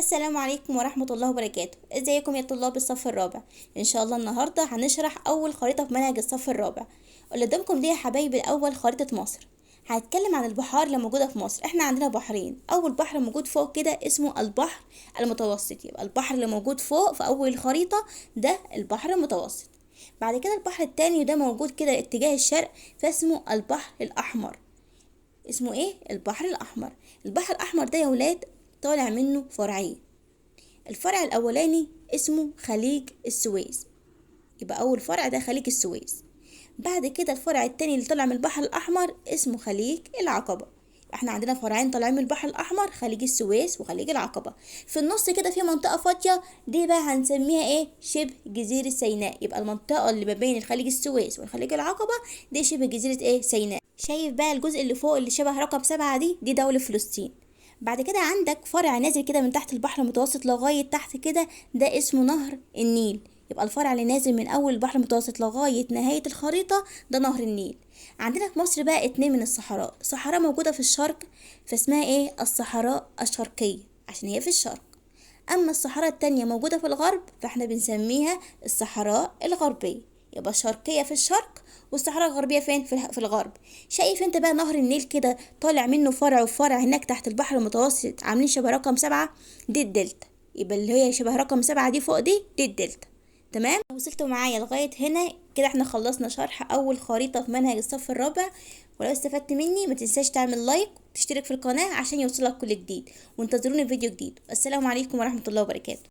السلام عليكم ورحمة الله وبركاته. ازيكم يا طلاب الصف الرابع؟ ان شاء الله النهاردة هنشرح اول خريطة في منهج الصف الرابع. اللي قدامكم دي يا حبايبي الاول خريطة مصر. هنتكلم عن البحار اللي موجودة في مصر. احنا عندنا بحرين، اول بحر موجود فوق كده اسمه البحر المتوسط، يبقى البحر اللي موجود فوق في اول الخريطة ده البحر المتوسط. بعد كده البحر التاني وده موجود كده اتجاه الشرق فاسمه البحر الاحمر. اسمه ايه؟ البحر الاحمر. البحر الاحمر ده يا ولاد طالع منه فرعين. الفرع الاولاني اسمه خليج السويس، يبقى اول فرع ده خليج السويس. بعد كده الفرع التاني اللي طلع من البحر الاحمر اسمه خليج العقبة. احنا عندنا فرعين طالعين من البحر الاحمر، خليج السويس وخليج العقبة. في النص كده في منطقة فاضية، دي بقى هنسميها ايه؟ شبه جزيرة سيناء. يبقى المنطقة اللي ما بين الخليج السويس وخليج العقبة دي شبه جزيرة ايه؟ سيناء. شايف بقى الجزء اللي فوق اللي شبه رقم 7 دي دولة فلسطين. بعد كده عندك فرع نازل كده من تحت البحر المتوسط لغاية تحت كده، ده اسمه نهر النيل. يبقى الفرع اللي نازل من اول البحر المتوسط لغاية نهاية الخريطة ده نهر النيل. عندنا في مصر بقى اتنين من الصحراء. صحراء موجودة في الشرق فاسمها ايه؟ الصحراء الشرقية عشان هي في الشرق. اما الصحراء التانية موجودة في الغرب فاحنا بنسميها الصحراء الغربية. يبقى الشرقية في الشرق والصحراء الغربية فين؟ في الغرب. شايف انت بقى نهر النيل كده طالع منه فرع وفرع هناك تحت البحر المتوسط عاملين شبه رقم 7، دي الدلتا. يبقى اللي هي شبه رقم 7 دي فوق دي الدلتا. تمام؟ وصلتوا معايا لغاية هنا كده احنا خلصنا شرح اول خريطة في منهج الصف الرابع. ولو استفدت مني ما تنساش تعمل لايك وتشترك في القناة عشان يوصلك كل جديد، وانتظروني في فيديو جديد. السلام عليكم ورحمة الله وبركاته.